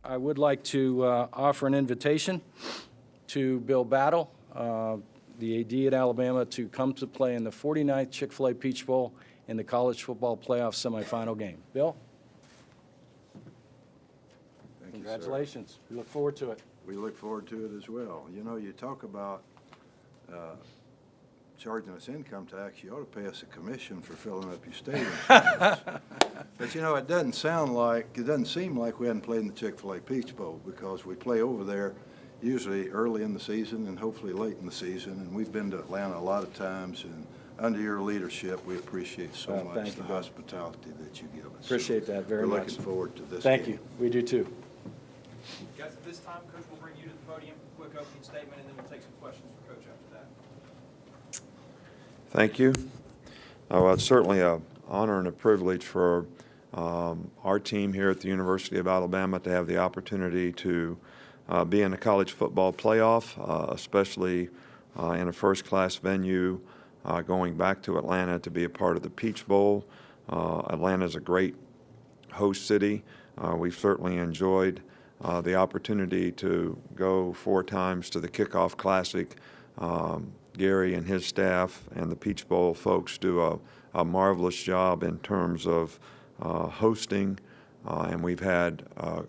I would like to offer an invitation to Bill Battle, the AD at Alabama, to come to play in the 49th Chick-fil-A Peach Bowl in the college football playoff semifinal game. Bill? Thank you, sir. Congratulations. We look forward to it. We look forward to it as well. You know, you talk about charging us income tax, you ought to pay us a commission for filling up your stadium. But, you know, it doesn't seem like we hadn't played in the Chick-fil-A Peach Bowl, because we play over there usually early in the season and hopefully late in the season. And we've been to Atlanta a lot of times, and under your leadership, we appreciate so much the hospitality that you give us. Appreciate that very much. We're looking forward to this Thank game. you. We do too. Guys, at this time, Coach will bring you to the podium, quick opening statement, and then we'll take some questions for Coach after that. Thank you. Well, it's certainly an honor and a privilege for our team here at the University of Alabama to have the opportunity to be in a college football playoff, especially in a first-class venue, going back to Atlanta to be a part of the Peach Bowl. Atlanta is a great host city. We've certainly enjoyed the opportunity to go 4 times to the Kickoff Classic. Gary and his staff and the Peach Bowl folks do a marvelous job in terms of hosting, and we've had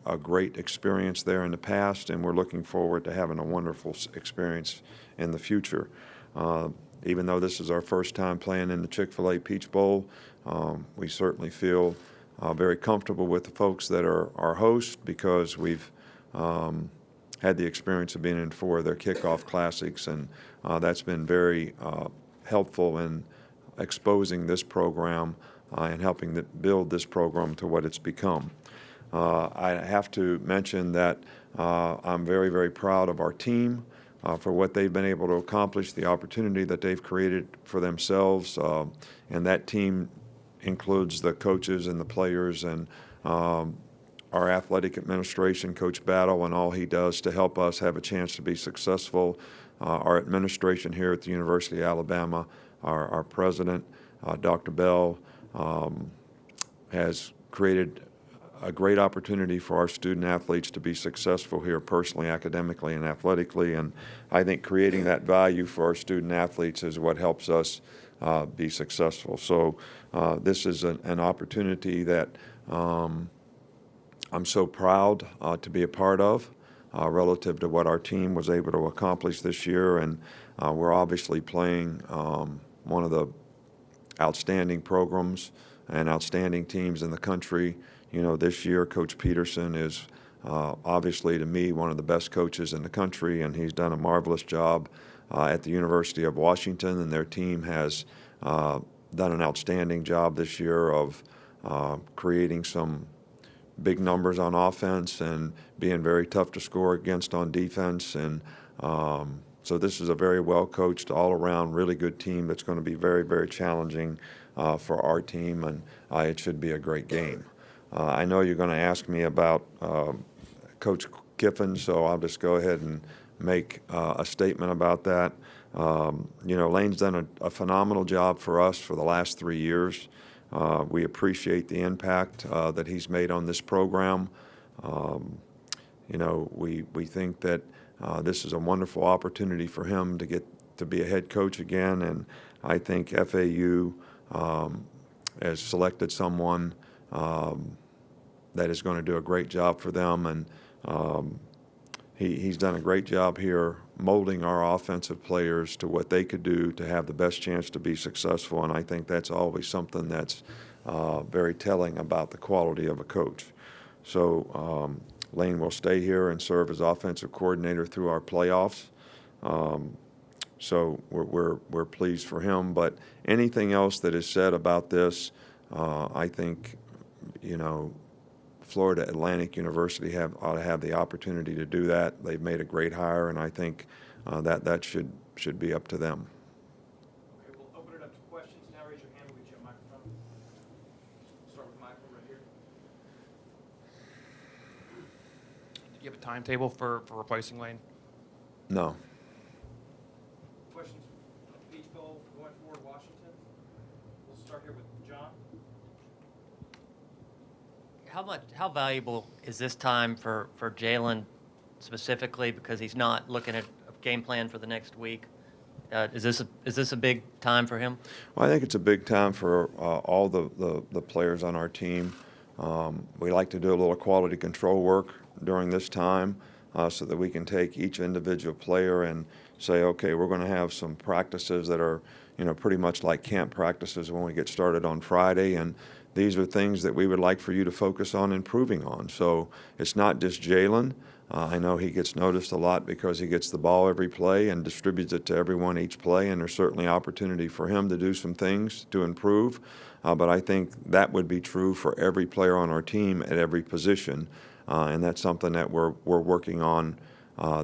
a great experience there in the past, and we're looking forward to having a wonderful experience in the future. Even though this is our first time playing in the Chick-fil-A Peach Bowl, we certainly feel very comfortable with the folks that are our hosts, because we've had the experience of being in 4 of their kickoff classics, and that's been very helpful in exposing this program and helping build this program to what it's become. I have to mention that I'm very, very proud of our team for what they've been able to accomplish, the opportunity that they've created for themselves, and that team includes the coaches and the players and our athletic administration, Coach Battle, and all he does to help us have a chance to be successful. Our administration here at the University of Alabama, our president, Dr. Bell, has created a great opportunity for our student athletes to be successful here personally, academically, and athletically. And I think creating that value for our student athletes is what helps us be successful. So this is an opportunity that I'm so proud to be a part of relative to what our team was able to accomplish this year. And we're obviously playing one of the outstanding programs and outstanding teams in the country. You know, this year Coach Peterson is obviously, to me, one of the best coaches in the country, and he's done a marvelous job at the University of Washington, and their team has done an outstanding job this year of creating some big numbers on offense and being very tough to score against on defense. And so this is a very well-coached, all-around, really good team that's going to be very, very challenging for our team, and it should be a great game. I know you're going to ask me about Coach Kiffin, so I'll just go ahead and make a statement about that. You know, Lane's done a phenomenal job for us for the last 3 years. We appreciate the impact that he's made on this program. You know, we think that this is a wonderful opportunity for him to get to be a head coach again, and I think FAU has selected someone that is going to do a great job for them, and he's done a great job here molding our offensive players to what they could do to have the best chance to be successful, and I think that's always something that's very telling about the quality of a coach. So Lane will stay here and serve as offensive coordinator through our playoffs. So we're pleased for him, but anything else that is said about this, I think, you know, Florida Atlantic University ought to have the opportunity to do that. They've made a great hire, and I think that should be up to them. Okay, we'll open it up to questions. Now raise your hand. We'll get you a microphone. Start with Michael right here. Do you have a timetable for replacing Lane? No. Questions on the Peach Bowl going forward, Washington? We'll start here with John. how valuable is this time for Jalen specifically, because he's not looking at a game plan for the next week? Is this a big time for him? Well, I think it's a big time for all the players on our team. We like to do a little quality control work during this time so that we can take each individual player and say, okay, we're going to have some practices that are, pretty much like camp practices when we get started on Friday, and these are things that we would like for you to focus on improving on. So it's not just Jalen. I know he gets noticed a lot because he gets the ball every play and distributes it to everyone each play, and there's certainly opportunity for him to do some things to improve. But I think that would be true for every player on our team at every position, and that's something that we're working on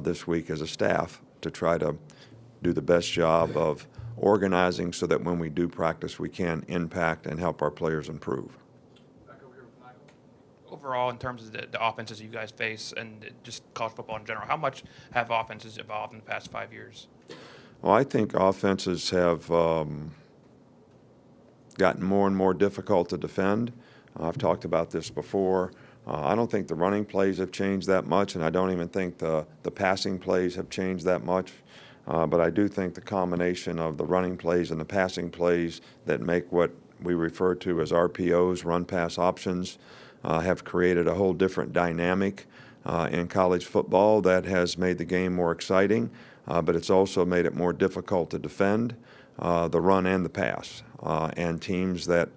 this week as a staff to try to do the best job of organizing so that when we do practice, we can impact and help our players improve. Back over here with Michael. Overall, in terms of the offenses you guys face and just college football in general, how much have offenses evolved in the past 5 years? Well, I think offenses have gotten more and more difficult to defend. I've talked about this before. I don't think the running plays have changed that much, and I don't even think the passing plays have changed that much. But I do think the combination of the running plays and the passing plays that make what we refer to as RPOs, run-pass options, have created a whole different dynamic in college football that has made the game more exciting, but it's also made it more difficult to defend the run and the pass. And teams that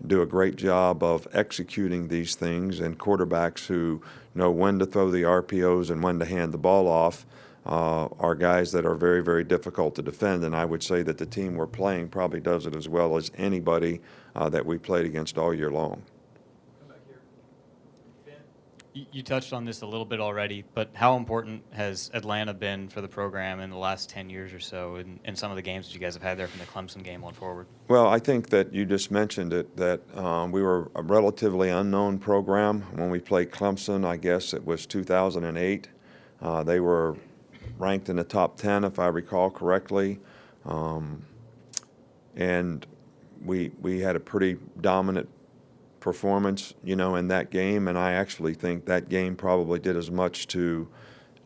do a great job of executing these things, and quarterbacks who know when to throw the RPOs and when to hand the ball off, are guys that are very, very difficult to defend. And I would say that the team we're playing probably does it as well as anybody that we played against all year long. Come back here. Ben? You touched on this a little bit already, but how important has Atlanta been for the program in the last 10 years or so in some of the games that you guys have had there from the Clemson game on forward? Well, I think that you just mentioned it, that we were a relatively unknown program when we played Clemson. I guess it was 2008. They were ranked in the top 10, if I recall correctly. And we had a pretty dominant performance, in that game. And I actually think that game probably did as much to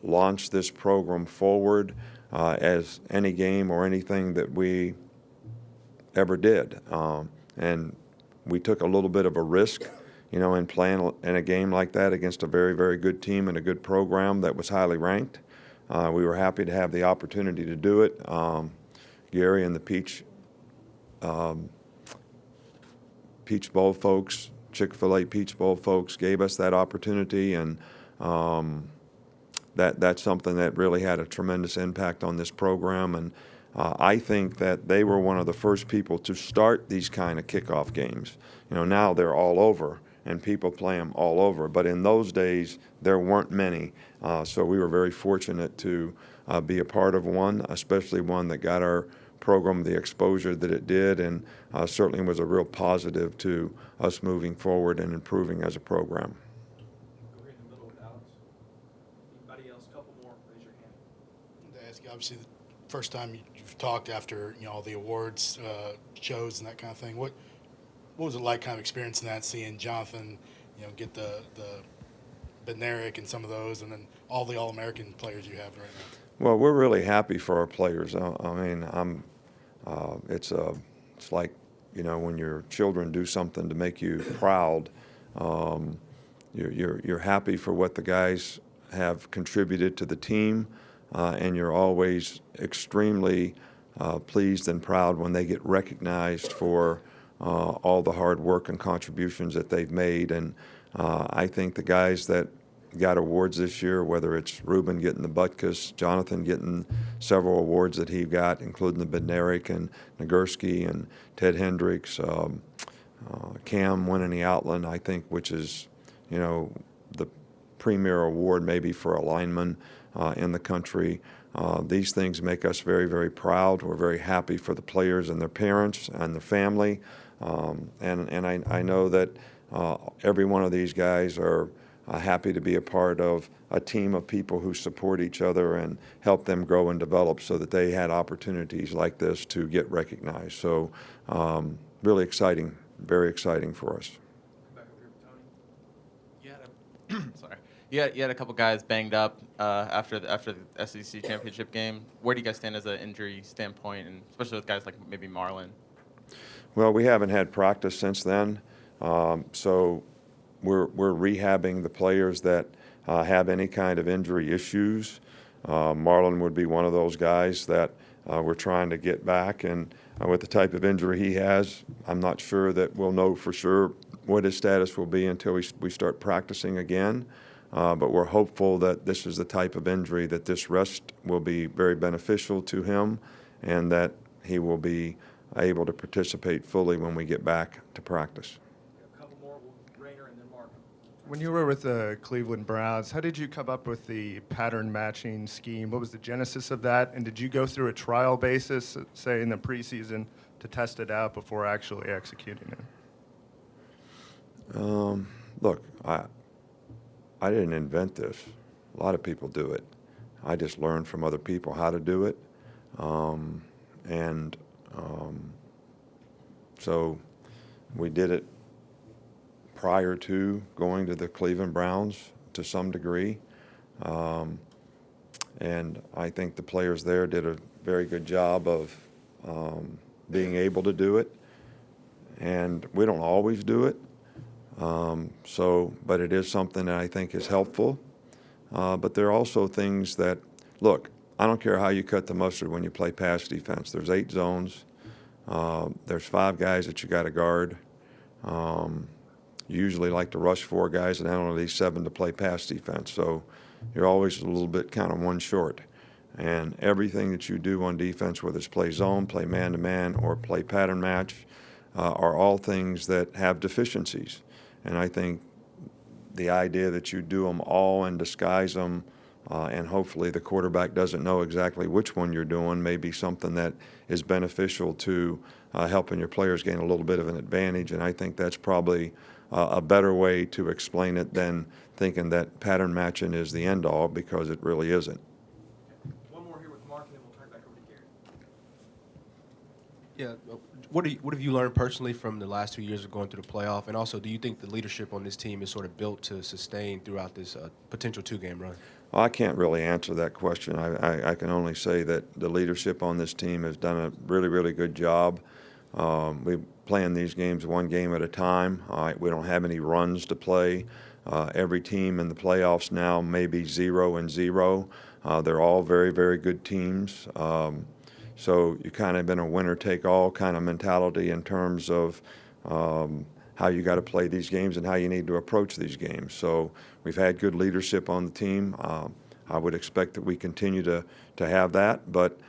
launch this program forward as any game or anything that we ever did. And we took a little bit of a risk, in playing in a game like that against a very, very good team and a good program that was highly ranked. We were happy to have the opportunity to do it. Gary and the Peach Bowl folks, Chick-fil-A Peach Bowl folks gave us that opportunity, and that's something that really had a tremendous impact on this program. And I think that they were one of the first people to start these kind of kickoff games. Now they're all over, and people play them all over. But in those days, there weren't many. So we were very fortunate to be a part of one, especially one that got our program the exposure that it did, and certainly was a real positive to us moving forward and improving as a program. Go here in the middle with Alex. Anybody else? Couple more. Raise your hand. To ask you, obviously, the first time you've talked after all the awards shows and that kind of thing. What was it like, kind of experiencing that, seeing Jonathan, get the Bednarik and some of those, and then all the All-American players you have right now? Well, we're really happy for our players. It's like, when your children do something to make you proud. You're happy for what the guys have contributed to the team, and you're always extremely pleased and proud when they get recognized for all the hard work and contributions that they've made. And I think the guys that got awards this year, whether it's Ruben getting the Butkus, Jonathan getting several awards that he got, including the Bednarik and Nagurski and Ted Hendricks, Cam winning the Outland, I think, which is, the premier award maybe for a lineman in the country. These things make us very, very proud. We're very happy for the players and their parents and their family. And I know that every one of these guys are happy to be a part of a team of people who support each other and help them grow and develop so that they had opportunities like this to get recognized. So really exciting, very exciting for us. Come back over here with Tony. You had a couple guys banged up after the SEC championship game. Where do you guys stand as an injury standpoint, and especially with guys like maybe Marlon? Well, we haven't had practice since then, so we're rehabbing the players that have any kind of injury issues. Marlon would be one of those guys that we're trying to get back, and with the type of injury he has, I'm not sure that we'll know for sure what his status will be until we start practicing again. But we're hopeful that this is the type of injury that this rest will be very beneficial to him, and that he will be able to participate fully when we get back to practice. A couple more, Rainer and then Mark. When you were with the Cleveland Browns, how did you come up with the pattern matching scheme? What was the genesis of that? And did you go through a trial basis, say in the preseason, to test it out before actually executing it? Look, I didn't invent this. A lot of people do it. I just learned from other people how to do it. So we did it prior to going to the Cleveland Browns to some degree. And I think the players there did a very good job of being able to do it. And we don't always do it. But it is something that I think is helpful. But there are also things that, look, I don't care how you cut the mustard when you play pass defense. There's 8 zones. There's 5 guys that you got to guard. You usually like to rush 4 guys and only 7 to play pass defense. So you're always a little bit kind of one short. And everything that you do on defense, whether it's play zone, play man-to-man, or play pattern match, are all things that have deficiencies. And I think the idea that you do them all and disguise them, and hopefully the quarterback doesn't know exactly which one you're doing, may be something that is beneficial to helping your players gain a little bit of an advantage. And I think that's probably a better way to explain it than thinking that pattern matching is the end all, because it really isn't. One more here with Mark, and then we'll turn it back over to Gary. Yeah. What have you learned personally from the last 2 years of going through the playoff? And also, do you think the leadership on this team is sort of built to sustain throughout this potential 2-game run? I can't really answer that question. I can only say that the leadership on this team has done a really, really good job. We playing these games one game at a time. We don't have any runs to play. Every team in the playoffs now may be 0-0. They're all very, very good teams. So you kind of been a winner-take-all kind of mentality in terms of how you got to play these games and how you need to approach these games. So we've had good leadership on the team. I would expect that we continue to have that, but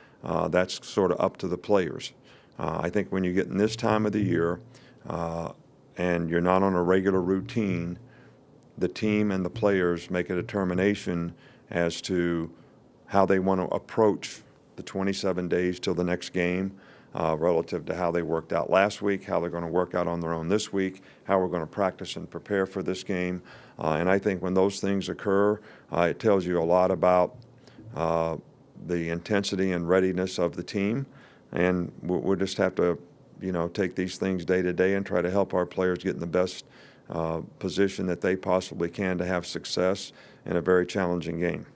that's sort of up to the players. I think when you get in this time of the year and you're not on a regular routine, the team and the players make a determination as to how they want to approach the 27 days till the next game, relative to how they worked out last week, how they're going to work out on their own this week, how we're going to practice and prepare for this game. And I think when those things occur, it tells you a lot about the intensity and readiness of the team. And we'll just have to, take these things day to day and try to help our players get in the best position that they possibly can to have success in a very challenging game.